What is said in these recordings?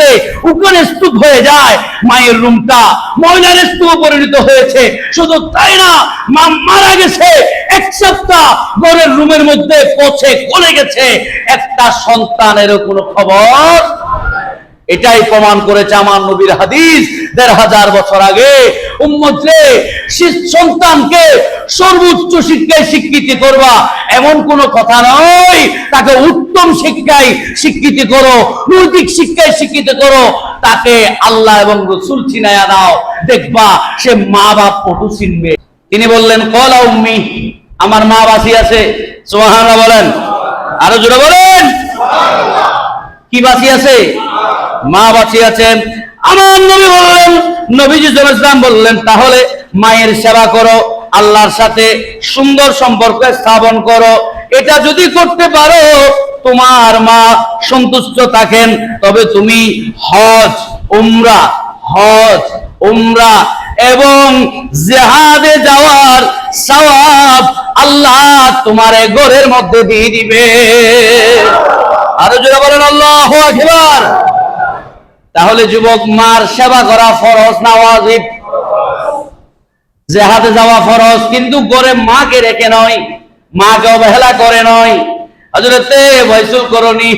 মধ্যে উকান স্তূপ হয়ে যায়, মায়ের রুমটা ময়লার স্তূপে পরিণত হয়েছে। শুধু তাই না, মা মারা গেছে, এক সপ্তাহ ঘরের রুমের মধ্যে পচে গলে গেছে, একটা সন্তানেরও কোনো খবর। এটাই প্রমাণ করেছে আমার নবীর হাদিস, ১৫০০ বছর আগে উম্মতরে সন্তানকে সর্বোচ্চ শিক্ষায় শিক্ষিত করবা এমন কোনো কথা নয়, তাকে উত্তম শিক্ষায় শিক্ষিত করো, নৈতিক শিক্ষায় শিক্ষিত করো, তাকে আল্লাহ এবং রাসূল চিনায়া দাও, দেখবা সে মা বাপ কত চিনবে। তিনি বললেন কলা উম্মি, আমার মা বাঁচি আছে। সুবহানাল্লাহ বলেন, আরো জোরে বলেন। কি বাঁচি আছে? মা বাঁচি আছেন। আমার নবী বললেন, নবীজি সাল্লাল্লাহু আলাইহি ওয়াসাল্লাম বললেন, তাহলে মায়ের সেবা করো, আল্লাহর সাথে সুন্দর সম্পর্ক স্থাপন করো। এটা যদি করতে পারো, তোমার মা সন্তুষ্ট থাকেন, তবে তুমি হজ উমরা এবং জিহাদে যাওয়ার সওয়াব আল্লাহ তোমার ঘরের মধ্যে দিয়ে দিবে। আরো জোরে বলেন আল্লাহু আকবার। তাহলে যুবক, মার সেবা করা ফরজ না ওয়াজিব? জিহাদে যাওয়া ফরজ, কিন্তু ঘরে মাকে রেখে নয়, মাকে অবহেলা করে নয়। হযরতে বাইসুল করনি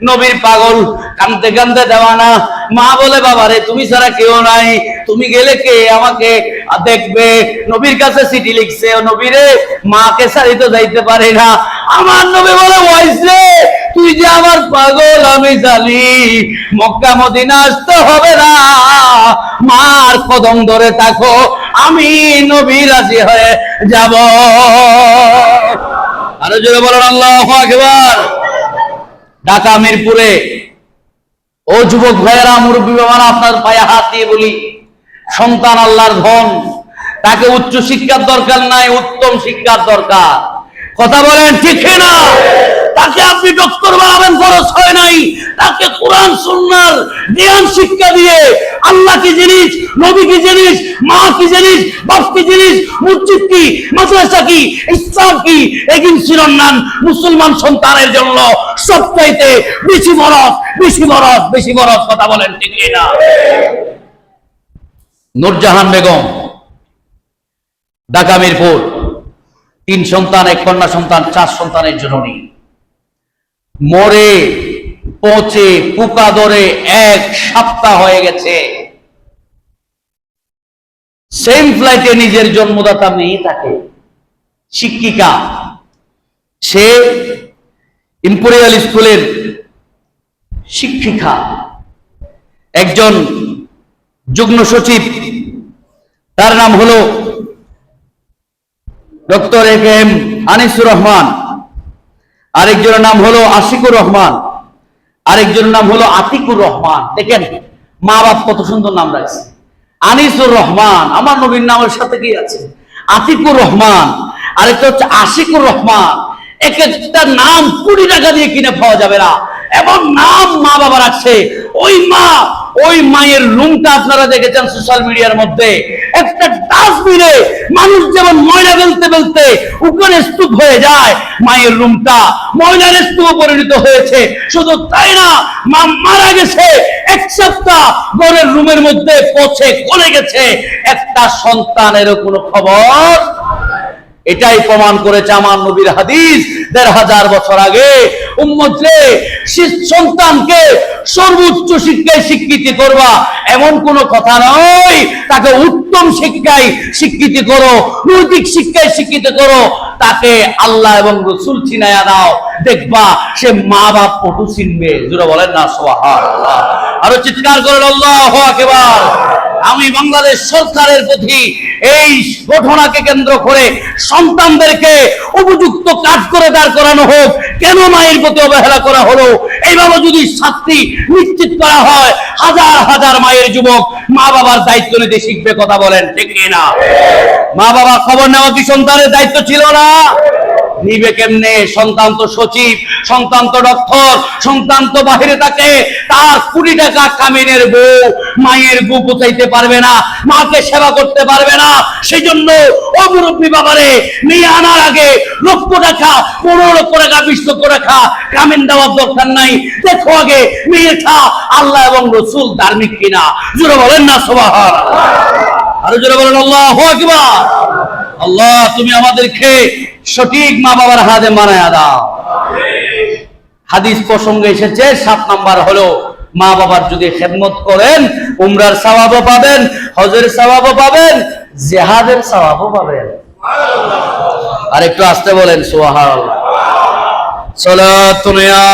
নবীর পাগল, কাঁদতে কাঁদতে দেওয়ানা। মা বলে, বাবা রে, তুমি ছাড়া কেউ নাই, তুমি গেলে কে আমাকে দেখবে? নবীর কাছে চিঠি লিখছে, ও নবী রে, মাকে ছাড়ি তো যাইতে পারে না। আমার নবী বলে, ওয়াইসে তুই যে আমার পাগল, আমি জানি, মক্কা মদিনা আসতে হবে না, মার কদম ধরে থাকো, আমি নবী রাজি হয়ে যাব। আরো জোরে বলেন আল্লাহু আকবার। ঢাকা মিরপুরে, ও যুবক ভাইয়েরা, মুরব্বী বাবারা, আপনার পায়ে হাত দিয়ে বলি, সন্তান আল্লাহর ধন, তাকে উচ্চ শিক্ষার দরকার নাই, উত্তম শিক্ষার দরকার। কথা বলেন ঠিক না? তাকে আপনি ডক্টর বানাবেন খরচ হয় নাই, তাকে কোরআন সুন্নাহর জ্ঞান শিক্ষা দিয়ে আল্লাহ কি জিনিস, নবী কি জিনিস, মা কি জিনিস, বাপ কি জিনিস, মসজিদ কি, মাদ্রাসা কি, ইসলাম কি, এগিন শিরোনাম মুসলমান সন্তানের জন্য সবচাইতে বেশি বরস। কথা বলেন ঠিক না? নূরজাহান বেগম, ঢাকা মিরপুর, 3 সন্তান, 1 কন্যা সন্তান, 4 সন্তানের জননী, মরে পচে পোকা ধরে 1 সপ্তাহ হয়ে গেছে। সেম ফ্লাইটে নিজের জন্মদাতা মেয়ে থাকে, শিক্ষিকা, সে ইম্পেরিয়াল স্কুলের শিক্ষিকা, একজন যুগ্ম সচিব, তার নাম হলো ডক্টর এ.কে.এম. আনিসুর রহমান, আরেকজনের নাম হলো আশিকুর রহমান, আরেকজনের নাম হলো আতিকুর রহমান। দেখেন মা বাপ কত সুন্দর নাম রাখছে। আনিসুর রহমান আমার নবীর নামের সাথে কি আছে, আতিকুর রহমান, আরেকটা হচ্ছে আশিকুর রহমান। এক একটা নাম 20 টাকা দিয়ে কিনে পাওয়া যাবে না, এমন নাম মা বাবা রাখছে। ওই মায়ের রুমটা আপনারা দেখেছেন সোশ্যাল মিডিয়ার মধ্যে, একটা ডাস্টবিনে মানুষ যেমন ময়লা ফেলতে উকানে স্তূপ হয়ে যায়, মায়ের রুমটা ময়লার স্তূপে পরিণত হয়েছে। শুধু তাই না, মা মারা গেছে, এক সপ্তাহ ঘরের রুমের মধ্যে পচে গলে গেছে, একটা সন্তানেরও কোনো খবর। এটাই প্রমাণ করেছে আমার নবীর হাদিস, ১৫০০ বছর আগে উম্মতরে সন্তানকে সর্বোচ্চ শিক্ষায় শিক্ষিত করবা এমন কোনো কথা নয়, তাকে উত্তম শিক্ষায় শিক্ষিত করো, নৈতিক শিক্ষায় শিক্ষিত করো, তাকে আল্লাহ এবং রাসূল চিনায়া দাও, দেখবা সে মা বাপ কত চিনবে। জোরে বলেন না সুবহানাল্লাহ। আরো চিৎকার করেন আল্লাহু আকবার। আমি বাংলাদেশ সরকারের প্রতি এই ঘটনাকে কেন্দ্র করে সন্তানদেরকে উপযুক্ত কাজ করে দাঁড় করানো হোক। কেন মায়ের প্রতি অবহেলা করা হলো, এইভাবে যদি শাস্তি নিশ্চিত করা হয়, হাজার হাজার মায়ের যুবক মা বাবার দায়িত্ব নিতে শিখবে। কথা বলেন ঠিক না? মা বাবা খবর নেওয়া কি সন্তানের দায়িত্ব ছিল না? নিবে কেমনে? সন্তান তো সচিব, সন্তান তো ডক্টর, সন্তান তো বাহিরে থাকে, তার কোটি টাকা কামিনের বউ মায়ের গু পোছাইতে পারবে না, মাকে সেবা করতে পারবে না। সেই জন্য ও মুরব্বী বাবারে, মেয়ে আনার আগে লক্ষ টাকা, 15 লক্ষ টাকা, 20 লক্ষ টাকা কামিন দেওয়ার দরকার নাই। দেখো আগে মেয়েটা আল্লাহ এবং রসুল ধার্মিক কিনা। জোরে বলেন না সুবহানাল্লাহ। আরো জোরে বলেন আল্লাহু আকবার। আল্লাহ তুমি আমাদেরকে সঠিক মা বাবার হাতে মানায়া দাও। হাদিস প্রসঙ্গে এসেছে 7 নাম্বার হলো, মা বাবার যদি খেদমত করেন উমরার সওয়াবও পাবেন, হজের সওয়াবও পাবেন, জিহাদের সওয়াবও পাবেন। আর একটু আস্তে বলেন সুবহানাল্লাহ। সালাতুন ইয়া